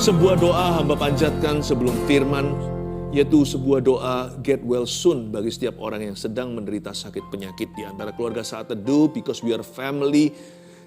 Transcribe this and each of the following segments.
Sebuah doa hamba panjatkan sebelum firman, yaitu sebuah doa get well soon bagi setiap orang yang sedang menderita sakit penyakit di antara keluarga Saat Teduh, because we are family.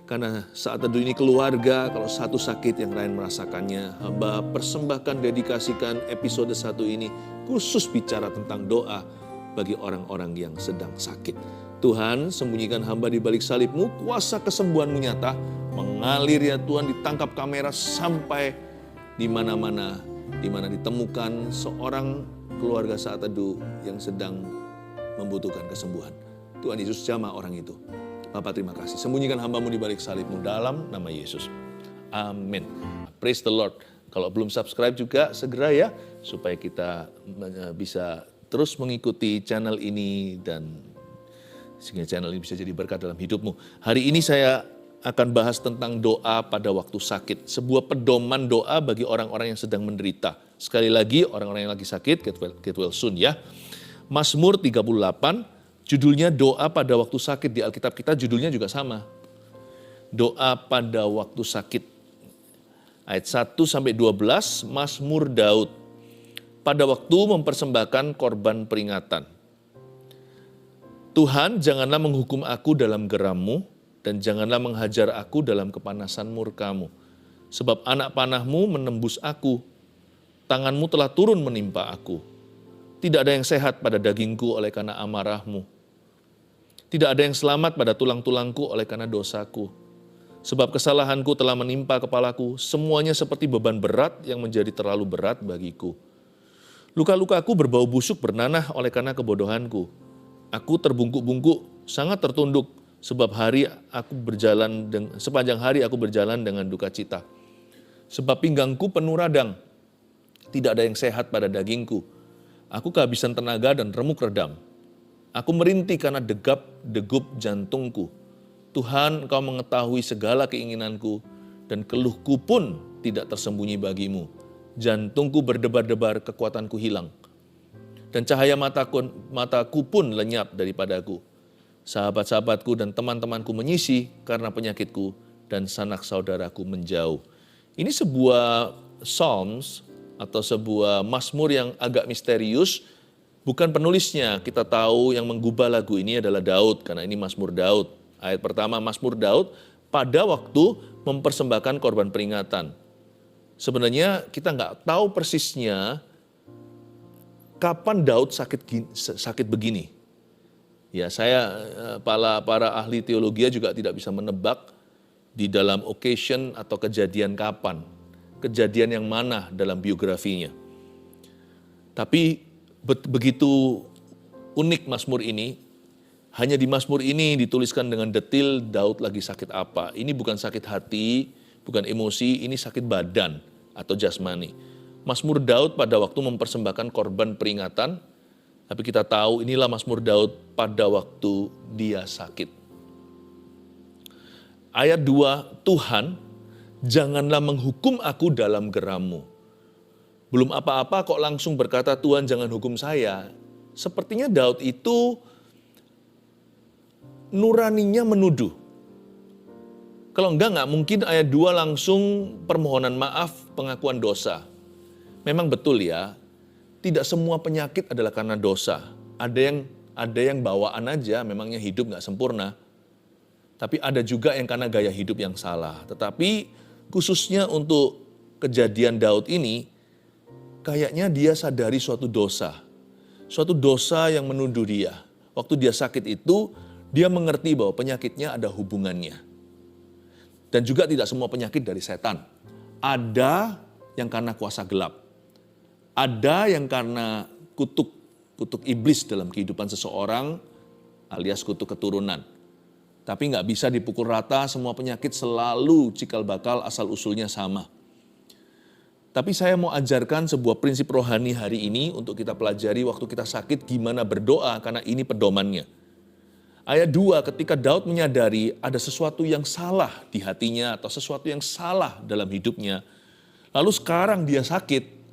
Karena Saat Teduh ini keluarga, kalau satu sakit yang lain merasakannya. Hamba persembahkan, dedikasikan episode 1 ini khusus bicara tentang doa bagi orang-orang yang sedang sakit. Tuhan, sembunyikan hamba di balik salib-Mu, kuasa kesembuhan-Mu nyata, mengalir ya Tuhan, ditangkap kamera sampai di mana-mana, di mana ditemukan seorang keluarga Saat Teduh yang sedang membutuhkan kesembuhan. Tuhan Yesus jamah orang itu. Bapa, terima kasih. Sembunyikan hamba-Mu di balik salib-Mu dalam nama Yesus. Amin. Praise the Lord. Kalau belum subscribe juga segera ya, supaya kita bisa terus mengikuti channel ini dan sehingga channel ini bisa jadi berkat dalam hidupmu. Hari ini saya akan bahas tentang doa pada waktu sakit. Sebuah pedoman doa bagi orang-orang yang sedang menderita. Sekali lagi, orang-orang yang lagi sakit, get well soon ya. Mazmur 38, judulnya doa pada waktu sakit. Di Alkitab kita judulnya juga sama. Doa pada waktu sakit. Ayat 1-12, Mazmur Daud. Pada waktu mempersembahkan korban peringatan. Tuhan, janganlah menghukum aku dalam geram-Mu, dan janganlah menghajar aku dalam kepanasan murka-Mu. Sebab anak panah-Mu menembus aku, tangan-Mu telah turun menimpa aku. Tidak ada yang sehat pada dagingku oleh karena amarah-Mu. Tidak ada yang selamat pada tulang-tulangku oleh karena dosaku. Sebab kesalahanku telah menimpa kepalaku, semuanya seperti beban berat yang menjadi terlalu berat bagiku. Luka-lukaku berbau busuk bernanah oleh karena kebodohanku. Aku terbungkuk-bungkuk, sangat tertunduk, sebab sepanjang hari aku berjalan dengan duka cita. Sebab pinggangku penuh radang, tidak ada yang sehat pada dagingku. Aku kehabisan tenaga dan remuk redam. Aku merintih karena degap-degup jantungku. Tuhan, Engkau mengetahui segala keinginanku, dan keluhku pun tidak tersembunyi bagimu. Jantungku berdebar-debar, kekuatanku hilang. Dan cahaya mataku pun lenyap daripadaku. Sahabat-sahabatku dan teman-temanku menyisi karena penyakitku, dan sanak saudaraku menjauh. Ini sebuah Psalms atau sebuah Mazmur yang agak misterius. Bukan penulisnya, kita tahu yang menggubah lagu ini adalah Daud, karena ini Mazmur Daud. Ayat pertama, Mazmur Daud pada waktu mempersembahkan korban peringatan. Sebenarnya kita nggak tahu persisnya kapan Daud sakit begini. Ya, para ahli teologi juga tidak bisa menebak di dalam occasion atau kejadian kapan. Kejadian yang mana dalam biografinya. Tapi begitu unik Mazmur ini, hanya di Mazmur ini dituliskan dengan detail Daud lagi sakit apa. Ini bukan sakit hati, bukan emosi, ini sakit badan atau jasmani. Mazmur Daud pada waktu mempersembahkan korban peringatan, tapi kita tahu inilah Mazmur Daud pada waktu dia sakit. Ayat 2, Tuhan, janganlah menghukum aku dalam geram-Mu. Belum apa-apa kok langsung berkata, Tuhan jangan hukum saya. Sepertinya Daud itu nuraninya menuduh. Kalau enggak mungkin ayat 2 langsung permohonan maaf, pengakuan dosa. Memang betul ya, tidak semua penyakit adalah karena dosa. Ada yang bawaan aja, memangnya hidup nggak sempurna. Tapi ada juga yang karena gaya hidup yang salah. Tetapi khususnya untuk kejadian Daud ini, kayaknya dia sadari suatu dosa. Suatu dosa yang menuduh dia. Waktu dia sakit itu, dia mengerti bahwa penyakitnya ada hubungannya. Dan juga tidak semua penyakit dari setan. Ada yang karena kuasa gelap. Ada yang karena kutuk iblis dalam kehidupan seseorang alias kutuk keturunan. Tapi nggak bisa dipukul rata, semua penyakit selalu cikal bakal asal usulnya sama. Tapi saya mau ajarkan sebuah prinsip rohani hari ini untuk kita pelajari waktu kita sakit gimana berdoa karena ini pedomannya. Ayat 2, ketika Daud menyadari ada sesuatu yang salah di hatinya atau sesuatu yang salah dalam hidupnya. Lalu sekarang dia sakit.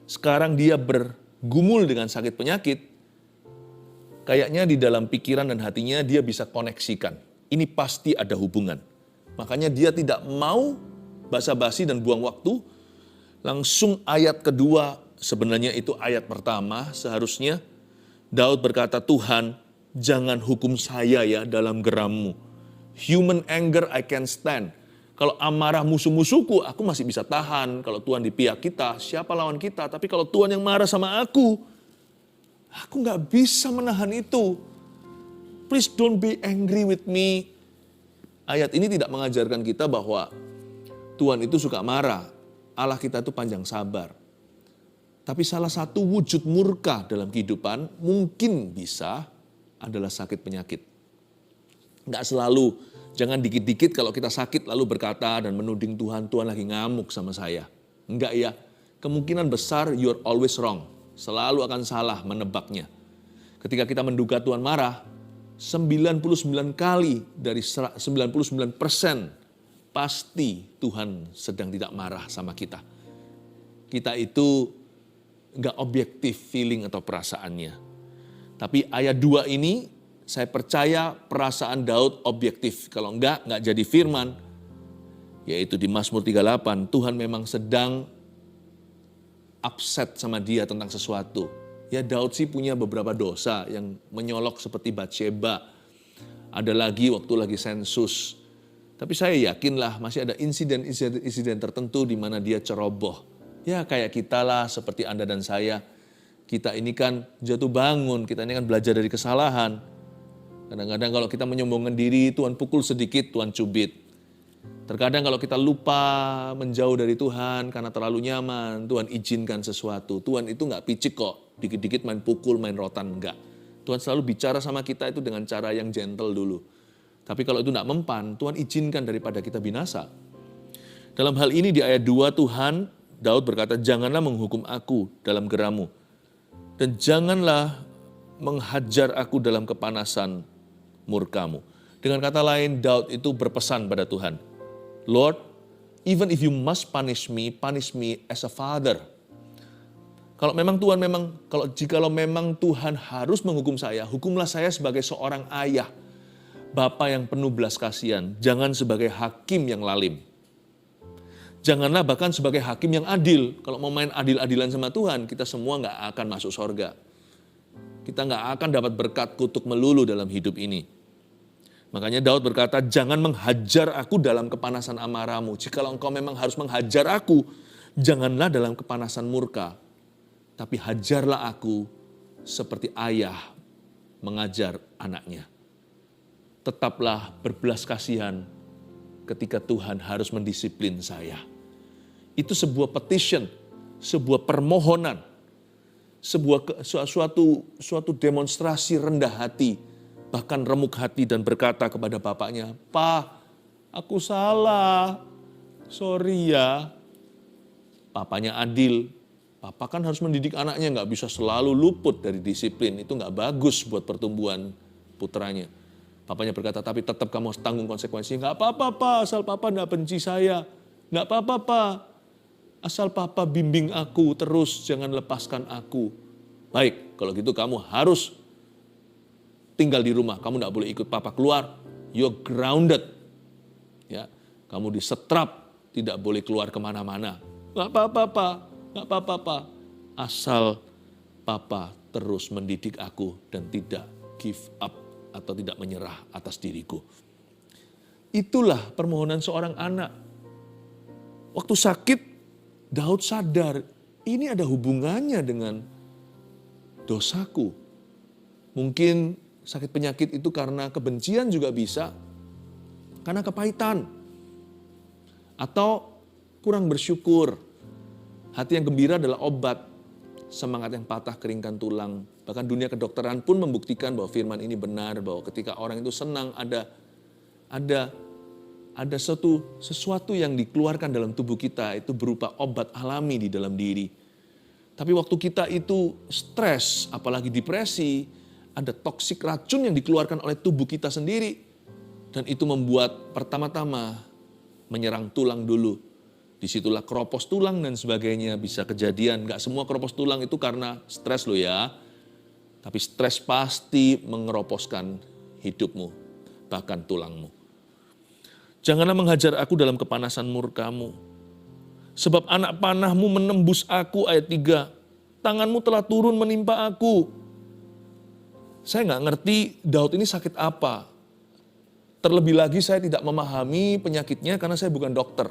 Sekarang dia bergumul dengan sakit penyakit, kayaknya di dalam pikiran dan hatinya dia bisa koneksikan. Ini pasti ada hubungan. Makanya dia tidak mau basa-basi dan buang waktu, Langsung ayat kedua, sebenarnya itu ayat pertama seharusnya. Daud berkata, Tuhan jangan hukum saya ya dalam geram-Mu. Human anger I can stand. Kalau amarah musuh-musuhku, aku masih bisa tahan. Kalau Tuhan di pihak kita, siapa lawan kita? Tapi kalau Tuhan yang marah sama aku gak bisa menahan itu. Please don't be angry with me. Ayat ini tidak mengajarkan kita bahwa Tuhan itu suka marah. Allah kita itu panjang sabar. Tapi salah satu wujud murka dalam kehidupan mungkin bisa adalah sakit penyakit. Nggak selalu, jangan dikit-dikit kalau kita sakit lalu berkata dan menuding Tuhan, Tuhan lagi ngamuk sama saya. Enggak ya, kemungkinan besar you're always wrong. Selalu akan salah menebaknya. Ketika kita menduga Tuhan marah, 99 kali dari 99% pasti Tuhan sedang tidak marah sama kita. Kita itu nggak objektif feeling atau perasaannya. Tapi ayat 2 ini saya percaya perasaan Daud objektif. Kalau nggak jadi firman. Yaitu di Mazmur 38, Tuhan memang sedang upset sama dia tentang sesuatu. Ya Daud sih punya beberapa dosa yang menyolok seperti Batsheba. Ada lagi waktu lagi sensus. Tapi saya yakinlah masih ada insiden tertentu di mana dia ceroboh. Ya kayak kita lah, seperti Anda dan saya. Kita ini kan jatuh bangun, kita ini kan belajar dari kesalahan. Kadang-kadang kalau kita menyombongkan diri, Tuhan pukul sedikit, Tuhan cubit. Terkadang kalau kita lupa menjauh dari Tuhan karena terlalu nyaman, Tuhan izinkan sesuatu. Tuhan itu gak picik kok, dikit-dikit main pukul, main rotan, enggak. Tuhan selalu bicara sama kita itu dengan cara yang gentle dulu. Tapi kalau itu tidak mempan, Tuhan izinkan daripada kita binasa. Dalam hal ini di ayat 2 Tuhan, Daud berkata, janganlah menghukum aku dalam geram-Mu. Dan janganlah menghajar aku dalam kepanasan murka-Mu. Dengan kata lain, Daud itu berpesan pada Tuhan, Lord, even if you must punish me as a father. Jikalau memang Tuhan harus menghukum saya, hukumlah saya sebagai seorang ayah. Bapa yang penuh belas kasihan, jangan sebagai hakim yang lalim. Janganlah bahkan sebagai hakim yang adil. Kalau mau main adil-adilan sama Tuhan, kita semua nggak akan masuk sorga. Kita nggak akan dapat berkat kutuk melulu dalam hidup ini. Makanya Daud berkata, jangan menghajar aku dalam kepanasan amarahmu. Jikalau engkau memang harus menghajar aku, janganlah dalam kepanasan murka. Tapi hajarlah aku seperti ayah mengajar anaknya. Tetaplah berbelas kasihan ketika Tuhan harus mendisiplin saya. Itu sebuah petition, sebuah permohonan, suatu demonstrasi rendah hati, bahkan remuk hati dan berkata kepada bapaknya, "Pa, aku salah, sorry ya." Papanya adil, papa kan harus mendidik anaknya, nggak bisa selalu luput dari disiplin, itu nggak bagus buat pertumbuhan putranya. Papanya berkata, tapi tetap kamu harus tanggung konsekuensinya. Nggak apa-apa, Pak, asal Papa nggak benci saya. Nggak apa-apa, Pak, asal Papa bimbing aku terus, jangan lepaskan aku. Baik, kalau gitu kamu harus tinggal di rumah. Kamu nggak boleh ikut Papa keluar. You're grounded. Ya, kamu disetrap, tidak boleh keluar kemana-mana. Nggak apa-apa, Pak, nggak apa-apa, Pak. Asal Papa terus mendidik aku dan tidak give up atau tidak menyerah atas diriku. Itulah permohonan seorang anak. Waktu sakit, Daud sadar, ini ada hubungannya dengan dosaku. Mungkin sakit penyakit itu karena kebencian juga bisa, karena kepahitan. Atau kurang bersyukur. Hati yang gembira adalah obat, semangat yang patah keringkan tulang. Bahkan dunia kedokteran pun membuktikan bahwa firman ini benar, bahwa ketika orang itu senang ada sesuatu yang dikeluarkan dalam tubuh kita, itu berupa obat alami di dalam diri. Tapi waktu kita itu stres, apalagi depresi, ada toksik racun yang dikeluarkan oleh tubuh kita sendiri. Dan itu membuat pertama-tama menyerang tulang dulu. Disitulah keropos tulang dan sebagainya bisa kejadian. Gak semua keropos tulang itu karena stres loh ya. Tapi stres pasti mengeroposkan hidupmu, bahkan tulangmu. Janganlah menghajar aku dalam kepanasan murka-Mu. Sebab anak panahmu menembus aku, ayat 3. Tanganmu telah turun menimpa aku. Saya nggak ngerti Daud ini sakit apa. Terlebih lagi saya tidak memahami penyakitnya karena saya bukan dokter.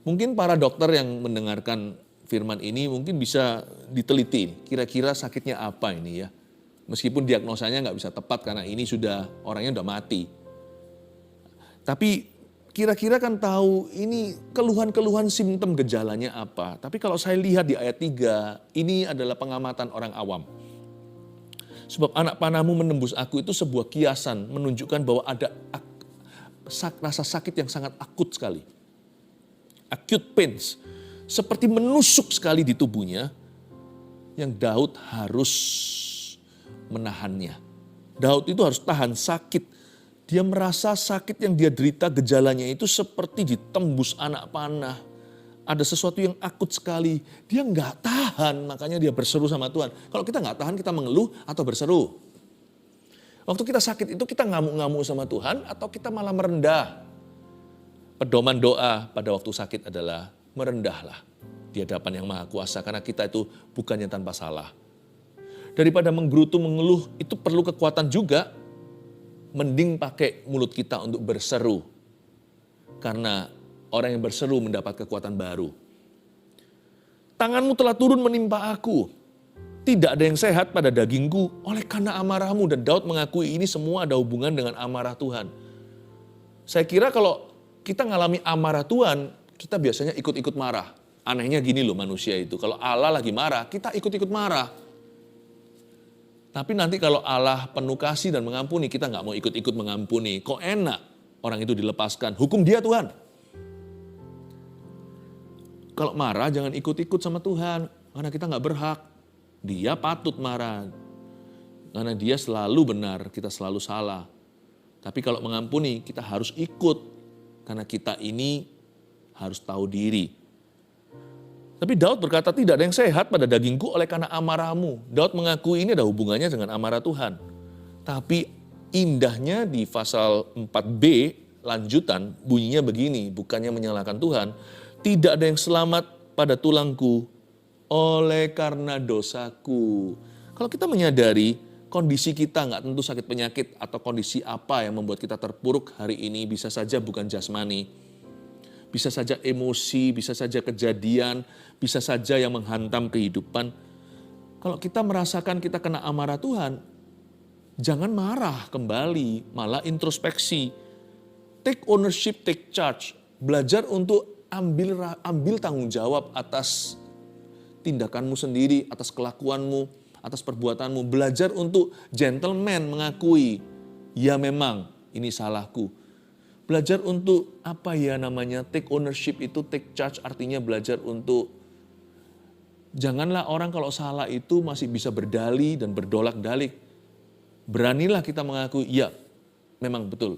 Mungkin para dokter yang mendengarkan firman ini mungkin bisa diteliti. Kira-kira sakitnya apa ini ya. Meskipun diagnosanya nggak bisa tepat karena ini orangnya udah mati. Tapi kira-kira kan tahu ini keluhan-keluhan simptom gejalanya apa. Tapi kalau saya lihat di ayat 3, ini adalah pengamatan orang awam. Sebab anak panahmu menembus aku itu sebuah kiasan menunjukkan bahwa ada rasa sakit yang sangat akut sekali. Acute pains. Seperti menusuk sekali di tubuhnya yang Daud harus menahannya. Daud itu harus tahan sakit. Dia merasa sakit yang dia derita gejalanya itu seperti ditembus anak panah. Ada sesuatu yang akut sekali. Dia nggak tahan, makanya dia berseru sama Tuhan. Kalau kita nggak tahan, kita mengeluh atau berseru. Waktu kita sakit itu kita ngamuk-ngamuk sama Tuhan atau kita malah merendah. Pedoman doa pada waktu sakit adalah merendahlah di hadapan yang Maha Kuasa. Karena kita itu bukannya tanpa salah. Daripada menggerutu, mengeluh, itu perlu kekuatan juga. Mending pakai mulut kita untuk berseru. Karena orang yang berseru mendapat kekuatan baru. Tanganmu telah turun menimpa aku. Tidak ada yang sehat pada dagingku oleh karena amarahmu. Dan Daud mengakui ini semua ada hubungan dengan amarah Tuhan. Saya kira kalau kita ngalami amarah Tuhan, kita biasanya ikut-ikut marah. Anehnya gini loh manusia itu. Kalau Allah lagi marah, kita ikut-ikut marah. Tapi nanti kalau Allah penuh kasih dan mengampuni, kita nggak mau ikut-ikut mengampuni. Kok enak orang itu dilepaskan? Hukum dia Tuhan. Kalau marah jangan ikut-ikut sama Tuhan. Karena kita nggak berhak. Dia patut marah. Karena dia selalu benar, kita selalu salah. Tapi kalau mengampuni, kita harus ikut. Karena kita ini harus tahu diri. Tapi Daud berkata tidak ada yang sehat pada dagingku oleh karena amarahmu. Daud mengakui ini ada hubungannya dengan amarah Tuhan. Tapi indahnya di pasal 4b lanjutan bunyinya begini. Bukannya menyalahkan Tuhan. Tidak ada yang selamat pada tulangku oleh karena dosaku. Kalau kita menyadari kondisi kita nggak tentu sakit penyakit atau kondisi apa yang membuat kita terpuruk hari ini bisa saja bukan jasmani. Bisa saja emosi, bisa saja kejadian, bisa saja yang menghantam kehidupan. Kalau kita merasakan kita kena amarah Tuhan, jangan marah kembali, malah introspeksi. Take ownership, take charge. Belajar untuk ambil tanggung jawab atas tindakanmu sendiri, atas kelakuanmu, atas perbuatanmu. Belajar untuk gentleman mengakui, ya memang ini salahku. Belajar untuk take ownership itu, take charge artinya belajar untuk janganlah orang kalau salah itu masih bisa berdalih dan berdolak-dalik. Beranilah kita mengakui, ya memang betul,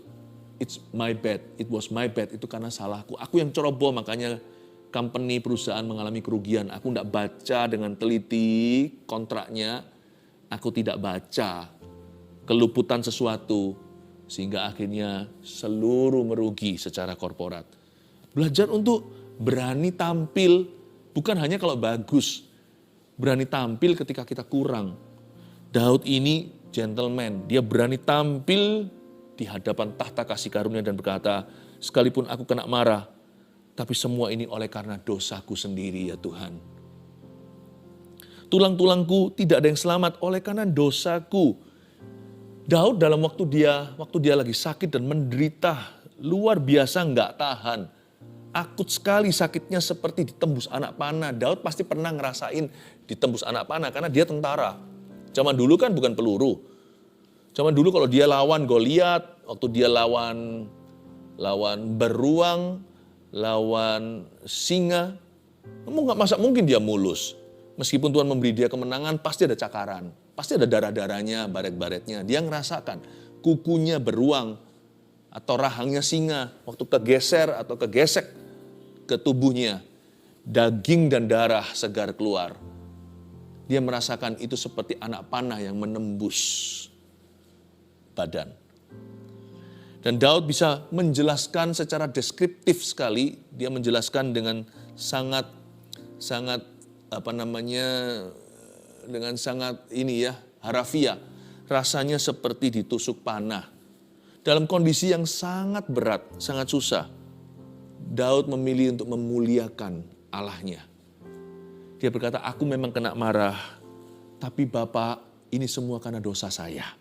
it's my bad, it was my bad, itu karena salahku. Aku yang ceroboh makanya company, perusahaan mengalami kerugian. Aku tidak baca dengan teliti kontraknya, aku tidak baca keluputan sesuatu. Sehingga akhirnya seluruh merugi secara korporat. Belajar untuk berani tampil, bukan hanya kalau bagus. Berani tampil ketika kita kurang. Daud ini gentleman, dia berani tampil di hadapan tahta kasih karunia dan berkata, sekalipun aku kena marah, tapi semua ini oleh karena dosaku sendiri ya Tuhan. Tulang-tulangku tidak ada yang selamat oleh karena dosaku. Daud dalam waktu dia lagi sakit dan menderita luar biasa nggak tahan. Akut sekali sakitnya seperti ditembus anak panah. Daud pasti pernah ngerasain ditembus anak panah karena dia tentara. Zaman dulu kan bukan peluru. Zaman dulu kalau dia lawan Goliat, waktu dia lawan beruang, lawan singa, masa mungkin dia mulus. Meskipun Tuhan memberi dia kemenangan, pasti ada cakaran. Pasti ada darah-darahnya, baret-baretnya. Dia ngerasakan kukunya beruang atau rahangnya singa. Waktu kegeser atau kegesek ke tubuhnya, daging dan darah segar keluar. Dia merasakan itu seperti anak panah yang menembus badan. Dan Daud bisa menjelaskan secara deskriptif sekali, dia menjelaskan dengan sangat dengan sangat harafiah. Rasanya seperti ditusuk panah. Dalam kondisi yang sangat berat, sangat susah, Daud memilih untuk memuliakan Allahnya. Dia berkata, aku memang kena marah, tapi Bapa, ini semua karena dosa saya.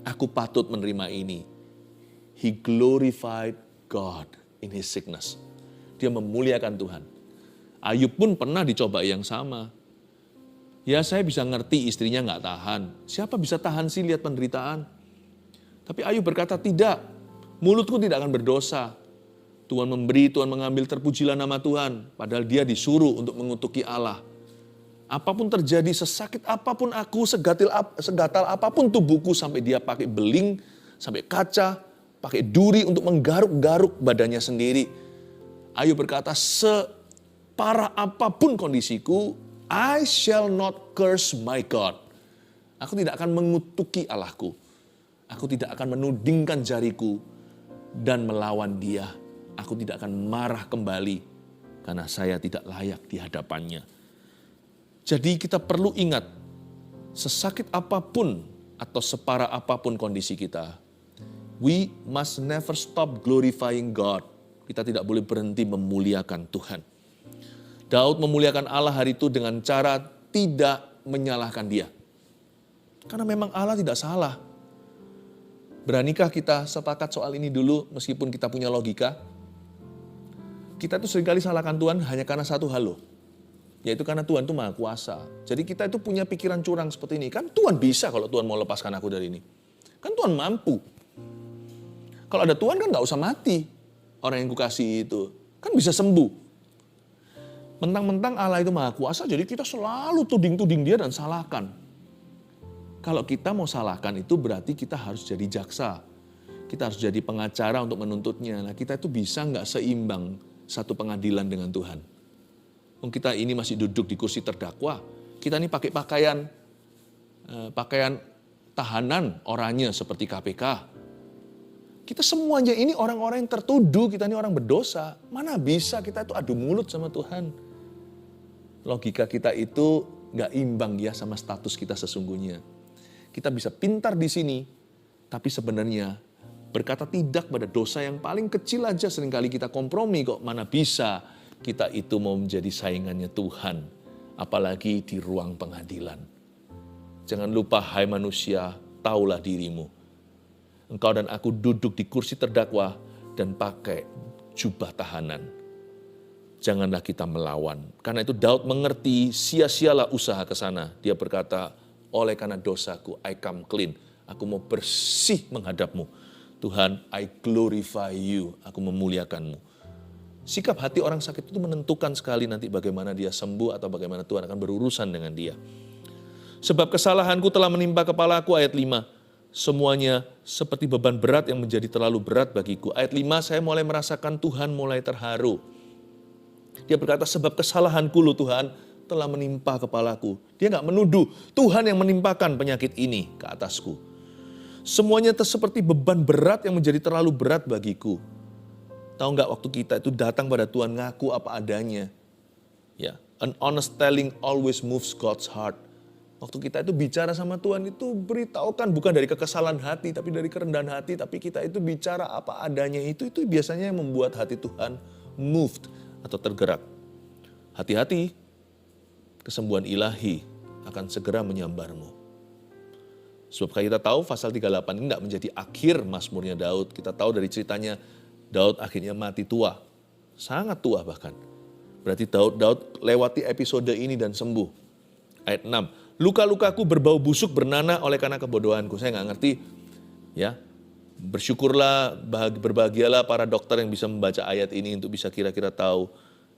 Aku patut menerima ini. He glorified God in his sickness. Dia memuliakan Tuhan. Ayub pun pernah dicoba yang sama. Ya saya bisa ngerti istrinya nggak tahan. Siapa bisa tahan sih lihat penderitaan? Tapi Ayub berkata tidak. Mulutku tidak akan berdosa. Tuhan memberi, Tuhan mengambil, terpujilah nama Tuhan. Padahal dia disuruh untuk mengutuki Allah. Apapun terjadi, sesakit apapun aku, segatal apapun tubuhku, sampai dia pakai beling, sampai kaca, pakai duri untuk menggaruk-garuk badannya sendiri. Ayub berkata, separah apapun kondisiku, I shall not curse my God. Aku tidak akan mengutuki Allahku. Aku tidak akan menudingkan jariku dan melawan dia. Aku tidak akan marah kembali karena saya tidak layak di hadapannya. Jadi kita perlu ingat, sesakit apapun atau separah apapun kondisi kita, we must never stop glorifying God. Kita tidak boleh berhenti memuliakan Tuhan. Daud memuliakan Allah hari itu dengan cara tidak menyalahkan dia. Karena memang Allah tidak salah. Beranikah kita sepakat soal ini dulu meskipun kita punya logika? Kita tuh seringkali salahkan Tuhan hanya karena satu hal loh. Yaitu karena Tuhan itu maha kuasa. Jadi kita itu punya pikiran curang seperti ini. Kan Tuhan bisa kalau Tuhan mau lepaskan aku dari ini. Kan Tuhan mampu. Kalau ada Tuhan kan gak usah mati. Orang yang kukasih itu. Kan bisa sembuh. Mentang-mentang Allah itu maha kuasa, jadi kita selalu tuding-tuding dia dan salahkan. Kalau kita mau salahkan itu berarti kita harus jadi jaksa. Kita harus jadi pengacara untuk menuntutnya. Nah kita itu bisa gak seimbang satu pengadilan dengan Tuhan. Kita ini masih duduk di kursi terdakwa. Kita ini pakai pakaian tahanan oranye seperti KPK. Kita semuanya ini orang-orang yang tertuduh, kita ini orang berdosa. Mana bisa kita itu adu mulut sama Tuhan. Logika kita itu gak imbang ya sama status kita sesungguhnya. Kita bisa pintar di sini, tapi sebenarnya berkata tidak pada dosa yang paling kecil aja seringkali kita kompromi kok. Mana bisa kita itu mau menjadi saingannya Tuhan, apalagi di ruang pengadilan. Jangan lupa, hai manusia, taulah dirimu. Engkau dan aku duduk di kursi terdakwa dan pakai jubah tahanan. Janganlah kita melawan. Karena itu Daud mengerti, sia-sialah usaha ke sana. Dia berkata, oleh karena dosaku, I come clean. Aku mau bersih menghadapmu. Tuhan, I glorify you. Aku memuliakanmu. Sikap hati orang sakit itu menentukan sekali nanti bagaimana dia sembuh atau bagaimana Tuhan akan berurusan dengan dia. Sebab kesalahanku telah menimpa kepalaku, ayat 5. Semuanya seperti beban berat yang menjadi terlalu berat bagiku. Ayat 5, saya mulai merasakan Tuhan mulai terharu. Dia berkata, sebab kesalahanku loh Tuhan telah menimpa kepalaku. Dia gak menuduh, Tuhan yang menimpakan penyakit ini ke atasku. Semuanya seperti beban berat yang menjadi terlalu berat bagiku. Tahu gak waktu kita itu datang pada Tuhan ngaku apa adanya. Ya, an honest telling always moves God's heart. Waktu kita itu bicara sama Tuhan itu beritahukan bukan dari kekesalan hati, tapi dari kerendahan hati. Tapi kita itu bicara apa adanya itu biasanya yang membuat hati Tuhan moved atau tergerak. Hati-hati, kesembuhan ilahi akan segera menyambarmu. Sebab kita tahu pasal 38 ini tidak menjadi akhir mazmurnya Daud. Kita tahu dari ceritanya Daud akhirnya mati tua, sangat tua bahkan. Berarti Daud lewati episode ini dan sembuh. Ayat 6. Luka-lukaku berbau busuk bernanah oleh karena kebodohanku. Saya nggak ngerti, ya. Bersyukurlah, berbahagialah para dokter yang bisa membaca ayat ini untuk bisa kira-kira tahu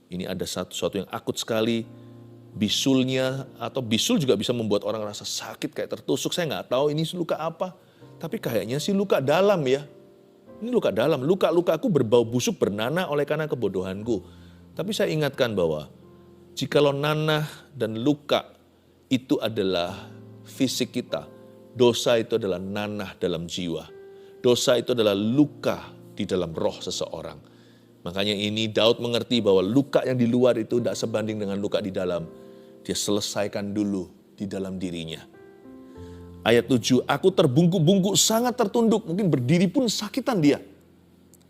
ini ada sesuatu yang akut sekali. Bisulnya atau bisul juga bisa membuat orang rasa sakit kayak tertusuk. Saya nggak tahu ini luka apa, tapi kayaknya sih luka dalam ya. Ini luka dalam. Luka-lukaku berbau busuk bernanah oleh karena kebodohanku. Tapi saya ingatkan bahwa jikalau nanah dan luka itu adalah fisik kita, dosa itu adalah nanah dalam jiwa. Dosa itu adalah luka di dalam roh seseorang. Makanya ini Daud mengerti bahwa luka yang di luar itu tidak sebanding dengan luka di dalam. Dia selesaikan dulu di dalam dirinya. Ayat 7, aku terbungkuk-bungkuk sangat tertunduk. Mungkin berdiri pun sakitan dia.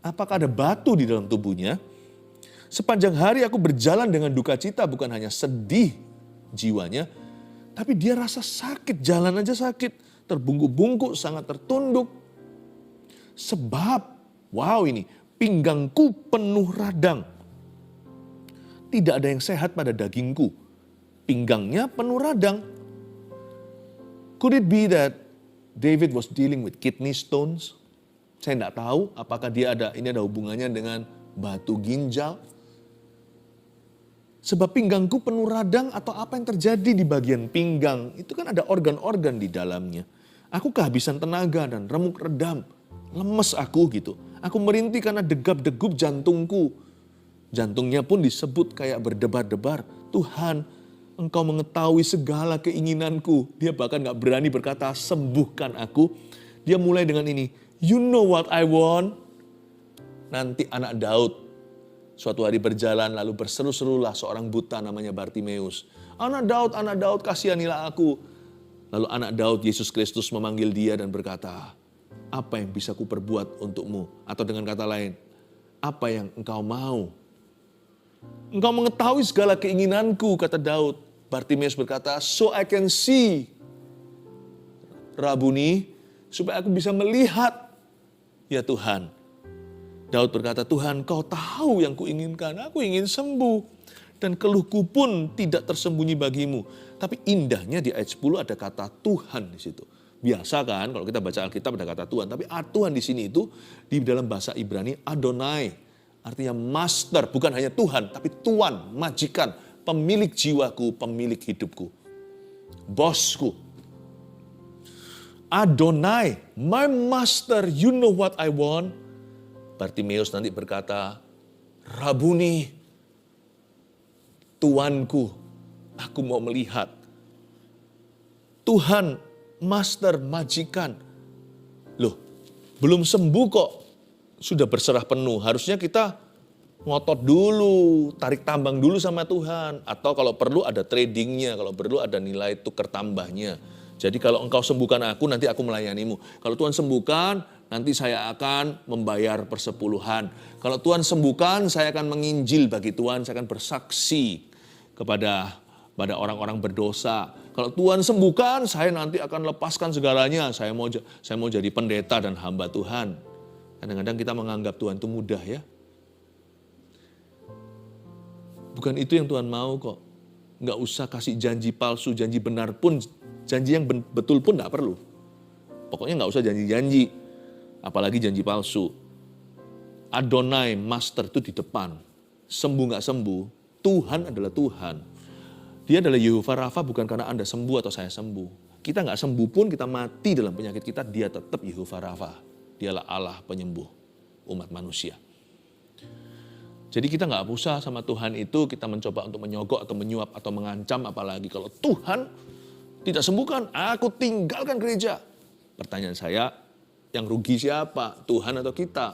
Apakah ada batu di dalam tubuhnya? Sepanjang hari aku berjalan dengan duka cita, bukan hanya sedih jiwanya, tapi dia rasa sakit, jalan aja sakit. Terbungkuk-bungkuk, sangat tertunduk. Sebab, wow ini, pinggangku penuh radang. Tidak ada yang sehat pada dagingku. Pinggangnya penuh radang. Could it be that David was dealing with kidney stones? Saya tidak tahu apakah ini ada hubungannya dengan batu ginjal. Sebab pinggangku penuh radang atau apa yang terjadi di bagian pinggang. Itu kan ada organ-organ di dalamnya. Aku kehabisan tenaga dan remuk redam. Lemes aku gitu. Aku merintih karena degap-degup jantungku. Jantungnya pun disebut kayak berdebar-debar. Tuhan, Engkau mengetahui segala keinginanku. Dia bahkan gak berani berkata, sembuhkan aku. Dia mulai dengan ini, you know what I want. Nanti anak Daud suatu hari berjalan lalu berseru-serulah seorang buta namanya Bartimeus. Anak Daud, kasihanilah aku. Lalu anak Daud, Yesus Kristus memanggil dia dan berkata, apa yang bisa ku perbuat untukmu? Atau dengan kata lain, apa yang engkau mau? Engkau mengetahui segala keinginanku, kata Daud. Bartimeus berkata, so I can see. Rabuni, supaya aku bisa melihat. Ya Tuhan. Daud berkata, Tuhan, Kau tahu yang kuinginkan. Aku ingin sembuh. Dan keluhku pun tidak tersembunyi bagimu. Tapi indahnya di ayat 10 ada kata Tuhan di situ. Biasa kan kalau kita baca Alkitab ada kata Tuhan. Tapi Tuhan di sini itu di dalam bahasa Ibrani Adonai. Artinya master, bukan hanya Tuhan. Tapi Tuan, majikan, pemilik jiwaku, pemilik hidupku. Bosku. Adonai, my master, you know what I want. Bartimeus nanti berkata, Rabuni, Tuanku, aku mau melihat. Tuhan, master, majikan. Loh, belum sembuh kok, sudah berserah penuh. Harusnya kita ngotot dulu, tarik tambang dulu sama Tuhan. Atau kalau perlu ada tradingnya, kalau perlu ada nilai tukar tambahnya. Jadi kalau engkau sembuhkan aku, nanti aku melayanimu. Kalau Tuhan sembuhkan, nanti saya akan membayar persepuluhan. Kalau Tuhan sembuhkan, saya akan menginjil bagi Tuhan, saya akan bersaksi kepada orang-orang berdosa. Kalau Tuhan sembuhkan, saya nanti akan lepaskan segalanya. Saya mau jadi pendeta dan hamba Tuhan. Kadang-kadang kita menganggap Tuhan itu mudah ya. Bukan itu yang Tuhan mau kok. Nggak usah kasih janji palsu, janji benar pun, janji yang betul pun nggak perlu. Pokoknya nggak usah janji-janji, apalagi janji palsu. Adonai, master itu di depan. Sembuh nggak sembuh, Tuhan adalah Tuhan. Dia adalah Yehovah Rafa bukan karena Anda sembuh atau saya sembuh. Kita nggak sembuh pun, kita mati dalam penyakit kita, dia tetap Yehovah Rafa. Dialah Allah penyembuh umat manusia. Jadi kita nggak usah sama Tuhan itu kita mencoba untuk menyogok atau menyuap atau mengancam, apalagi kalau Tuhan tidak sembuhkan, aku tinggalkan gereja. Pertanyaan saya, yang rugi siapa? Tuhan atau kita?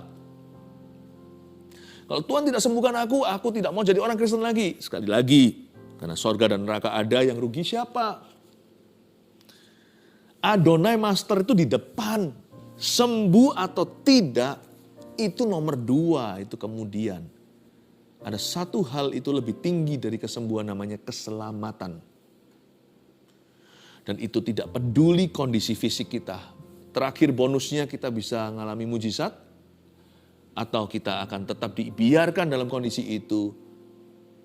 Kalau Tuhan tidak sembuhkan aku tidak mau jadi orang Kristen lagi. Sekali lagi, karena sorga dan neraka ada, yang rugi siapa? Adonai Master itu di depan. Sembuh atau tidak, itu nomor 2, itu kemudian. Ada satu hal itu lebih tinggi dari kesembuhan, namanya keselamatan. Dan itu tidak peduli kondisi fisik kita. Terakhir bonusnya kita bisa mengalami mujizat, atau kita akan tetap dibiarkan dalam kondisi itu.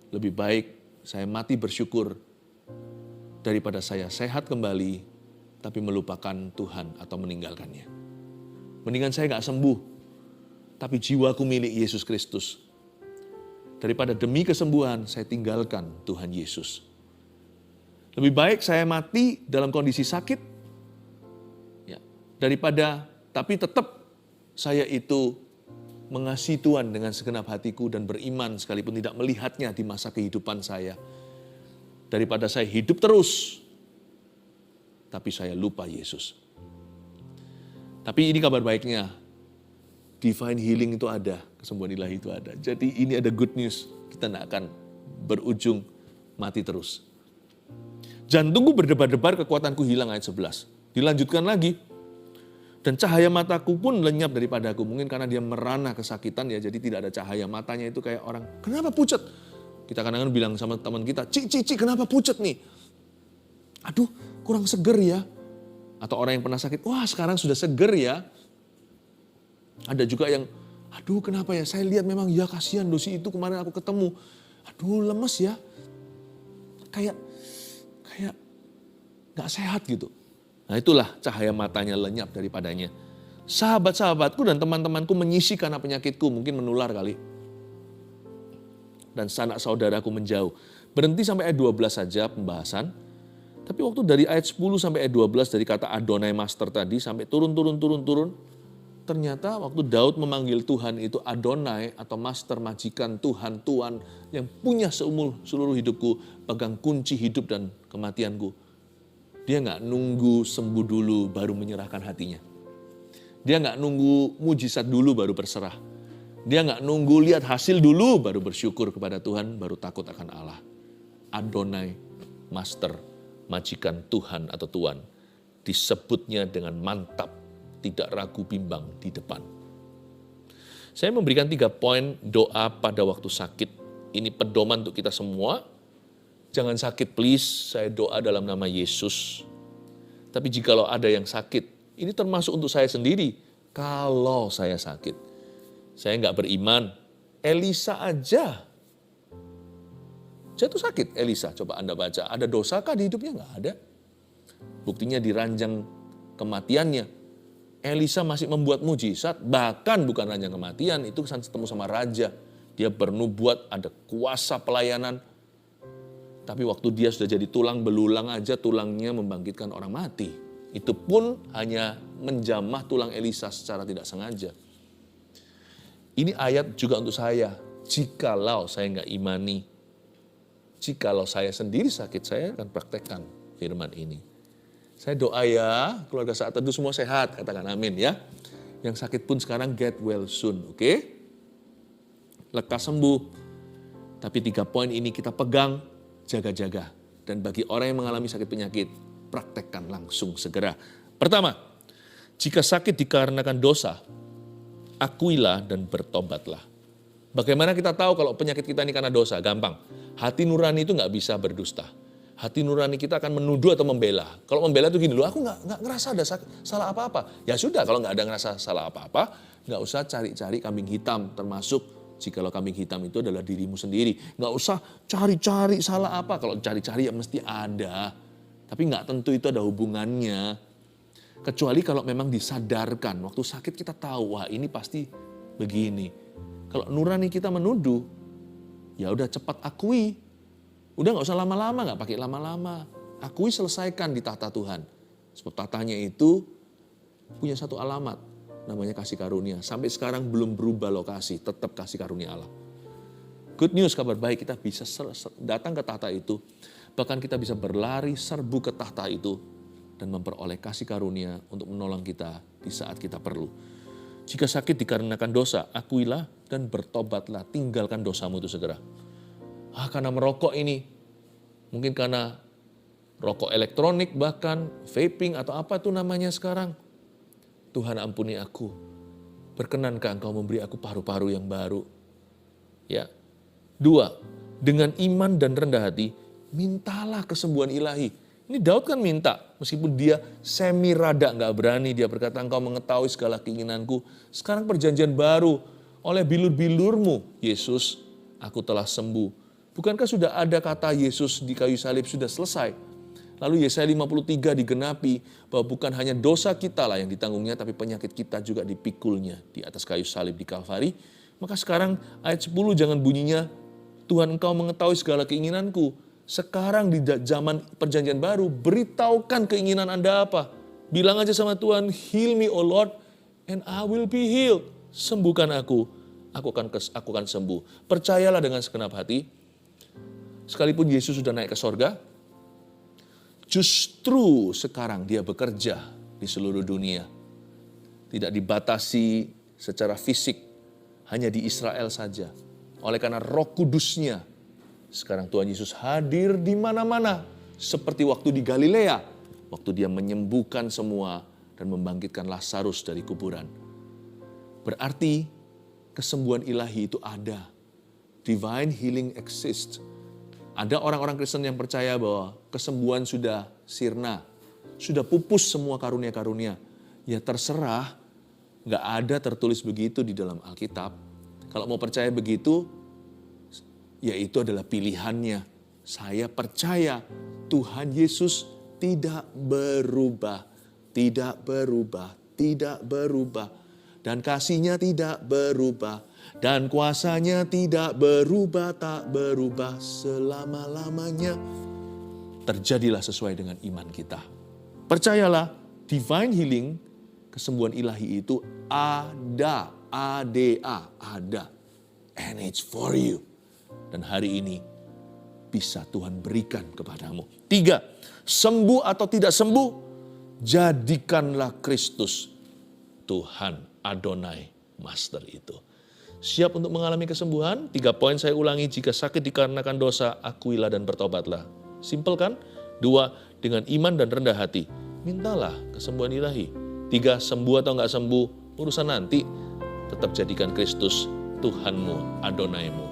Lebih baik saya mati bersyukur daripada saya sehat kembali, tapi melupakan Tuhan atau meninggalkannya. Mendingan saya gak sembuh, tapi jiwaku milik Yesus Kristus. Daripada demi kesembuhan, saya tinggalkan Tuhan Yesus. Lebih baik saya mati dalam kondisi sakit, ya, daripada, tapi tetap saya itu mengasihi Tuhan dengan segenap hatiku dan beriman sekalipun tidak melihatnya di masa kehidupan saya. Daripada saya hidup terus, tapi saya lupa Yesus. Tapi ini kabar baiknya, divine healing itu ada, kesembuhan ilahi itu ada. Jadi ini ada good news, kita tidak akan berujung mati terus. Jantungku berdebar-debar, kekuatanku hilang, ayat 11. Dilanjutkan lagi, dan cahaya mataku pun lenyap daripadaku. Mungkin karena dia merana kesakitan ya, jadi tidak ada cahaya. Matanya itu kayak orang, kenapa pucat? Kita kadang-kadang bilang sama teman kita, Cik, kenapa pucat nih? Aduh, kurang seger ya. Atau orang yang pernah sakit, wah sekarang sudah seger ya. Ada juga yang, aduh kenapa ya, saya lihat memang ya kasihan dosi itu kemarin aku ketemu. Aduh lemes ya. Kayak gak sehat gitu. Nah itulah cahaya matanya lenyap daripadanya. Sahabat-sahabatku dan teman-temanku menyisi karena penyakitku, mungkin menular kali. Dan sanak saudaraku menjauh. Berhenti sampai ayat 12 saja pembahasan. Tapi waktu dari ayat 10 sampai ayat 12 dari kata Adonai Master tadi sampai turun. Ternyata waktu Daud memanggil Tuhan itu Adonai atau Master, majikan, Tuhan, Tuan yang punya seluruh hidupku, pegang kunci hidup dan kematianku. Dia nggak nunggu sembuh dulu baru menyerahkan hatinya. Dia nggak nunggu mujizat dulu baru berserah. Dia nggak nunggu lihat hasil dulu baru bersyukur kepada Tuhan, baru takut akan Allah. Adonai, Master, majikan, Tuhan atau Tuan. Disebutnya dengan mantap, tidak ragu bimbang di depan. Saya memberikan 3 poin doa pada waktu sakit. Ini pedoman untuk kita semua. Jangan sakit please, saya doa dalam nama Yesus. Tapi jikalau ada yang sakit, ini termasuk untuk saya sendiri. Kalau saya sakit, saya nggak beriman. Elisa aja jatuh sakit. Elisa, coba Anda baca, ada dosakah di hidupnya? Nggak ada. Buktinya di ranjang kematiannya. Elisa masih membuat mujizat, bahkan bukan ranjang kematian, itu ketemu sama raja. Dia bernubuat, ada kuasa pelayanan. Tapi waktu dia sudah jadi tulang belulang aja, tulangnya membangkitkan orang mati. Itu pun hanya menjamah tulang Elisa secara tidak sengaja. Ini ayat juga untuk saya. Jikalau saya nggak imani, jikalau saya sendiri sakit, saya akan praktekkan firman ini. Saya doa ya, keluarga Saat Teduh semua sehat, katakan amin ya. Yang sakit pun sekarang get well soon, oke? Lekas sembuh. Tapi 3 poin ini kita pegang, jaga-jaga. Dan bagi orang yang mengalami sakit penyakit, praktekkan langsung segera. Pertama, jika sakit dikarenakan dosa, akuilah dan bertobatlah. Bagaimana kita tahu kalau penyakit kita ini karena dosa? Gampang. Hati nurani itu nggak bisa berdusta. Hati nurani kita akan menuduh atau membela. Kalau membela itu gini, loh aku nggak ngerasa ada salah apa-apa. Ya sudah, kalau nggak ada ngerasa salah apa-apa, nggak usah cari-cari kambing hitam, termasuk jikalau kambing hitam itu adalah dirimu sendiri. Nggak usah cari-cari salah apa. Kalau cari-cari ya mesti ada. Tapi nggak tentu itu ada hubungannya. Kecuali kalau memang disadarkan. Waktu sakit kita tahu, wah ini pasti begini. Kalau nurani kita menuduh, ya udah cepat akui. Udah nggak usah lama-lama, nggak pakai lama-lama. Akui, selesaikan di tahta Tuhan. Sebab tahtanya itu punya satu alamat. Namanya kasih karunia. Sampai sekarang belum berubah lokasi, tetap kasih karunia Allah. Good news, kabar baik, kita bisa datang ke tahta itu. Bahkan kita bisa berlari serbu ke tahta itu. Dan memperoleh kasih karunia untuk menolong kita di saat kita perlu. Jika sakit dikarenakan dosa, akuilah dan bertobatlah. Tinggalkan dosamu itu segera. Karena merokok ini, mungkin karena rokok elektronik bahkan, vaping atau apa itu namanya sekarang. Tuhan ampuni aku, berkenankah Engkau memberi aku paru-paru yang baru. Ya. 2, dengan iman dan rendah hati, mintalah kesembuhan ilahi. Ini Daud kan minta, meskipun dia semi rada nggak berani, dia berkata Engkau mengetahui segala keinginanku. Sekarang perjanjian baru, oleh bilur-bilurmu, Yesus, aku telah sembuh. Bukankah sudah ada kata Yesus di kayu salib sudah selesai? Lalu Yesaya 53 digenapi bahwa bukan hanya dosa kita lah yang ditanggungnya, tapi penyakit kita juga dipikulnya di atas kayu salib di Kalvari. Maka sekarang ayat 10 jangan bunyinya, Tuhan Engkau mengetahui segala keinginanku. Sekarang di zaman perjanjian baru, beritahukan keinginan Anda apa. Bilang aja sama Tuhan, heal me O Lord and I will be healed. Sembuhkan aku akan sembuh. Percayalah dengan segenap hati. Sekalipun Yesus sudah naik ke sorga, justru sekarang dia bekerja di seluruh dunia. Tidak dibatasi secara fisik hanya di Israel saja. Oleh karena Roh Kudusnya, sekarang Tuhan Yesus hadir di mana-mana. Seperti waktu di Galilea, waktu dia menyembuhkan semua dan membangkitkan Lazarus dari kuburan. Berarti kesembuhan ilahi itu ada. Divine healing exists. Ada orang-orang Kristen yang percaya bahwa kesembuhan sudah sirna, sudah pupus semua karunia-karunia. Ya terserah, nggak ada tertulis begitu di dalam Alkitab. Kalau mau percaya begitu, ya itu adalah pilihannya. Saya percaya Tuhan Yesus tidak berubah, tidak berubah, tidak berubah. Dan kasih-Nya tidak berubah. Dan kuasa-Nya tidak berubah, tak berubah selama-lamanya. Terjadilah sesuai dengan iman kita. Percayalah, divine healing, kesembuhan ilahi itu ada. A-D-A, ada. And it's for you. Dan hari ini bisa Tuhan berikan kepadamu. 3, sembuh atau tidak sembuh, jadikanlah Kristus Tuhan Adonai Master itu. Siap untuk mengalami kesembuhan? 3 poin saya ulangi. Jika sakit dikarenakan dosa, akuilah dan bertobatlah. Simpel kan? 2, dengan iman dan rendah hati, mintalah kesembuhan ilahi. 3, sembuh atau enggak sembuh, urusan nanti. Tetap jadikan Kristus Tuhanmu, Adonaimu.